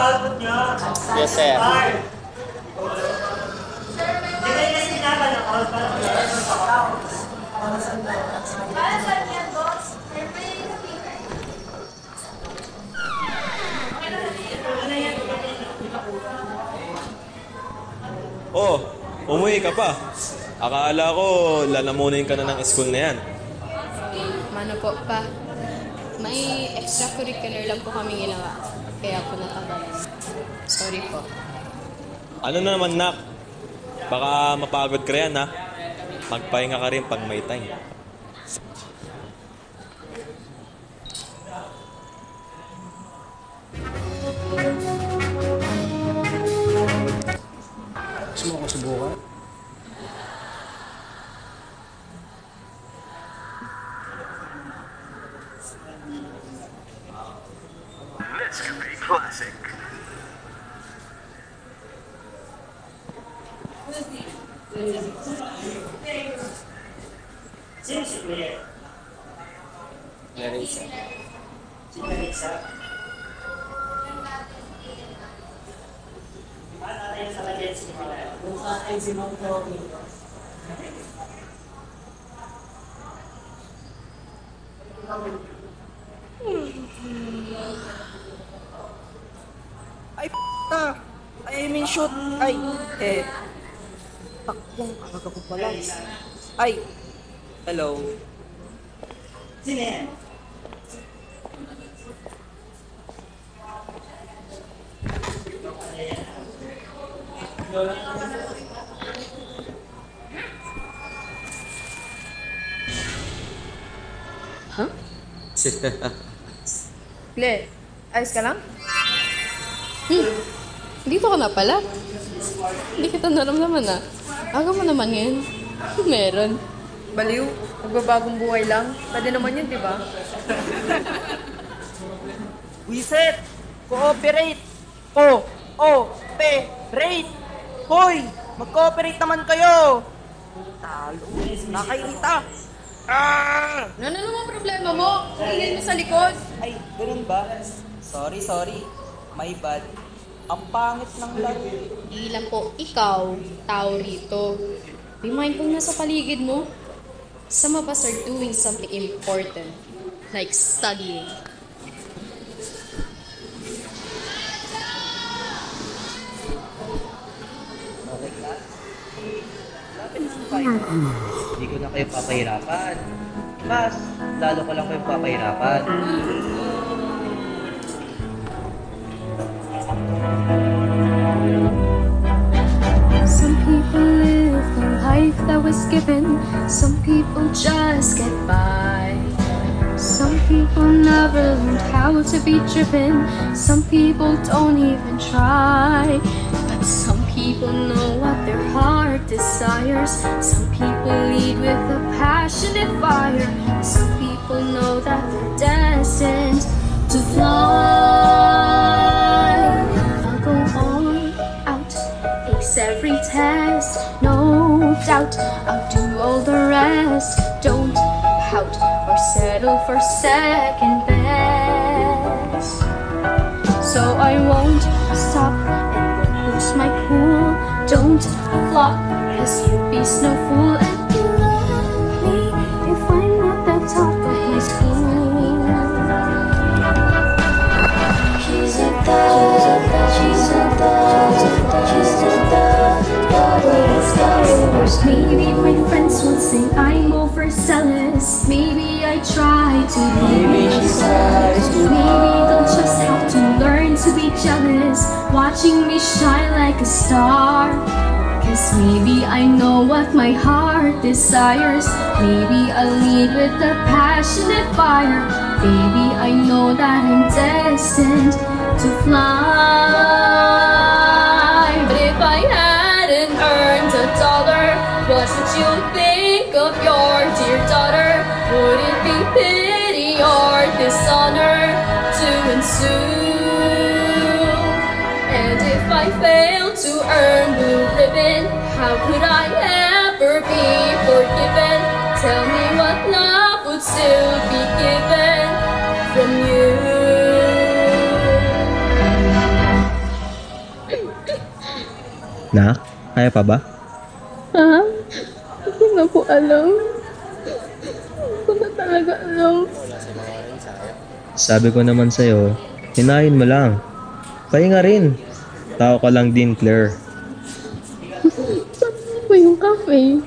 output nyo. Yes, sir. Hindi kayo kasi naman ng all para Oh, umuwi ka pa. Akala ko lalamunin ka na ng school na yan. Mano po pa. May extracurricular lang po kami ginawa. Kaya po natagalan. Sorry po. Ano na naman, nak? Baka mapagod ka yan, ha? Magpahinga ka rin pag may time. Gusto mo ako subukan? Nescafe Classic. Sino si Kuya? Larissa. Si Larissa? Paano tayo sa lagyan si Kuya? Mukha ay si Mount Rocky. Ay, p***a! I mean, shoot! Ay, takbong, aga ko pala. Ay, hello. Sino yan? Huh? Gle, ayos ka lang? Dito ka na pala. Hindi kita naramdaman ah. Aga mo naman ngayon. Meron. Baliw, magbabagong buhay lang. Pwede naman yun, di ba? Wiset! Cooperate! Cooperate! Hoy! Mag-cooperate naman kayo! Talo! Nakairita! Ah! Ano naman problema mo? Tingin mo sa likod. Ay, ganun ba? Sorry. My bad. Ang pangit ng laro. Hindi lang po ikaw, tao rito. Be mindful na sa paligid mo. Some of us are doing something important, like studying. Okay ka? Lapit ng fight. Hindi ko na kayo papahirapan. Mas, lalo ko lang kayo papahirapan. Some people live the life that was given. Some people just get by. Some people never learned how to be driven. Some people don't even try. But some people know what their heart desires. Some people lead with a passionate fire. Some people know that they're destined to fly. I'll go on out, ace every test, no doubt. I'll do all the rest. Don't pout or settle for second best. So I won't stop and won't lose my cool. Don't flop, cause you'd be no fool. And you love me if I'm not the top of my school. She's a dove, she's a dove, she's a dove, flowers. Maybe my friends will say I'm overzealous. Maybe I try to be jealous. Maybe they'll just have to learn to be jealous, watching me shine like a star. Cause maybe I know what my heart desires. Maybe I'll lead with a passionate fire. Baby, I know that I'm destined to fly. But if I hadn't earned $1, what would you think of your dear daughter? Would it be pity or dishonor to ensue? And if I failed to earn blue ribbon, how could I ever be forgiven? Tell me what love would still be given from you. Nak, kaya pa ba? Ha? Hindi ko na po alam. Hindi ko na talaga alam. Sabi ko naman sa'yo, hinahin mo lang. Pahinga rin. Tao ka lang din, Claire. Paano po yung cafe?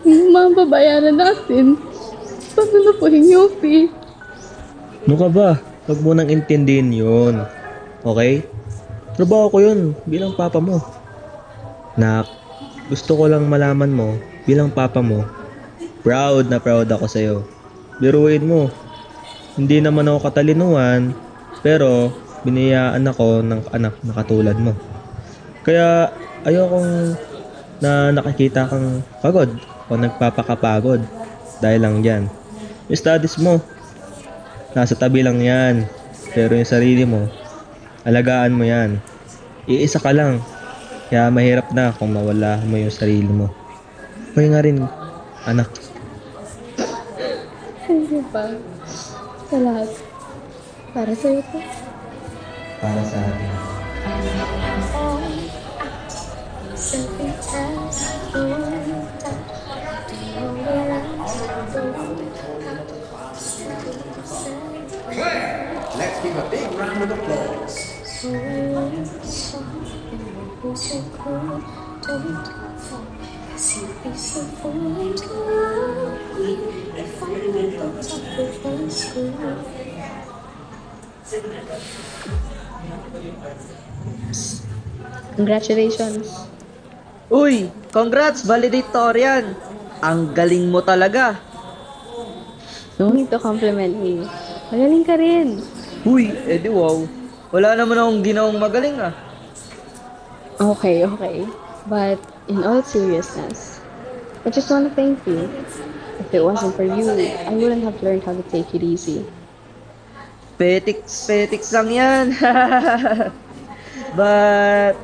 Yung mga babayaran natin. Paano na po yung UP? Ano ka ba? Huwag mo nang intindihin yun. Okay? Trabaho ko yun bilang papa mo. Nak, gusto ko lang malaman mo bilang papa mo. Proud na proud ako sa'yo. Biruin mo. Hindi naman ako katalinuhan, pero biniyaan ako ng anak na katulad mo. Kaya ayokong na nakikita kang pagod o nagpapakapagod dahil lang dyan. Yung studies mo, nasa tabi lang yan. Pero yung sarili mo, alagaan mo yan. Iisa ka lang. Kaya mahirap na kung mawala mo yung sarili mo. Pahinga rin, anak. Thank you pa. Sa lahat. Para sa'yo to. Para sa akin. Let's give a big round of applause. Congratulations. Uy, congrats, valedictorian. Ang galing mo talaga. No need to compliment me. Magaling ka rin. Uy, edi wow. Wala naman akong ginawang magaling ah. Okay. But in all seriousness, I just want to thank you. If it wasn't for you, I wouldn't have learned how to take it easy. Petiks lang yan. But,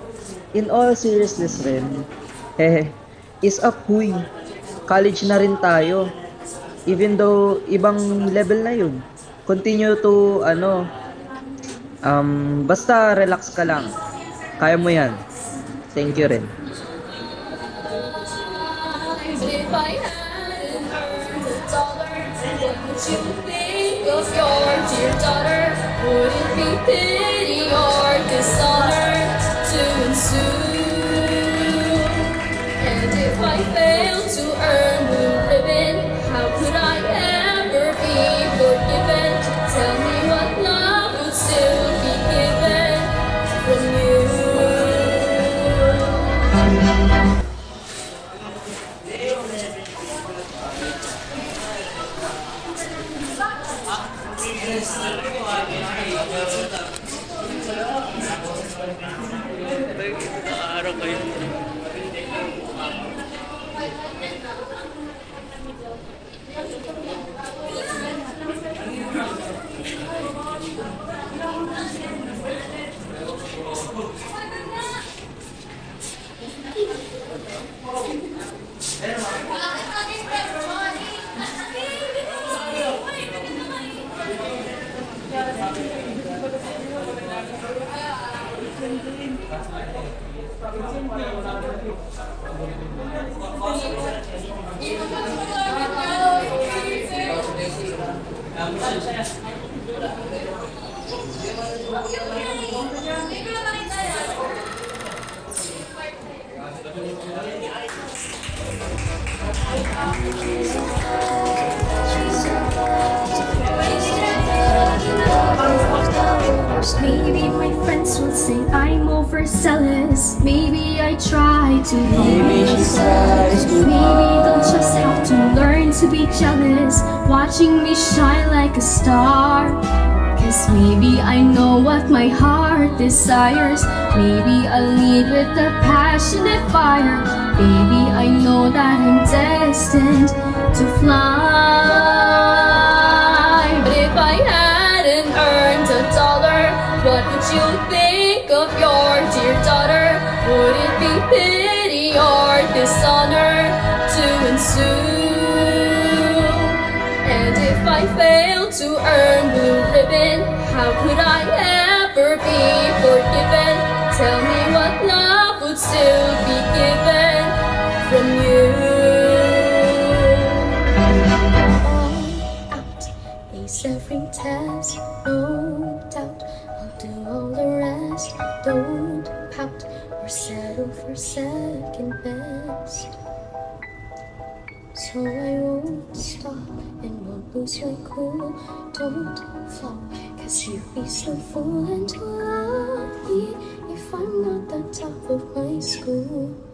in all seriousness rin, is up huy. College na rin tayo. Even though, ibang level na yun. Continue to, basta relax ka lang. Kaya mo yan. Thank you rin. If I hadn't earned a dollar, what would you think of your dear daughter? Would it be pity or dishonor to ensue? And if I failed to earn blue ribbon, how could I ever be forgiven? Tell me what love would still be given from you. Maybe my friends will say I'm overzealous. Maybe I try too hard. Maybe they'll just have to learn to be jealous, watching me shine like a star. Cause maybe I know what my heart desires. Maybe I'll lead with a passionate fire. Baby, I know that I'm destined to fly. But if I hadn't earned a dollar, what would you think of your dear daughter? Would it be pity or dishonor to ensue? And if I failed to earn blue ribbon, how could I ever be forgiven? Tell me what love would still be given from you. All out, ace every test, no doubt. I'll do all the rest. Don't pout or settle for second best. So I won't stop and won't lose my cool. Don't flop, cause you'd be so fool and to love me if I'm not the top of my school.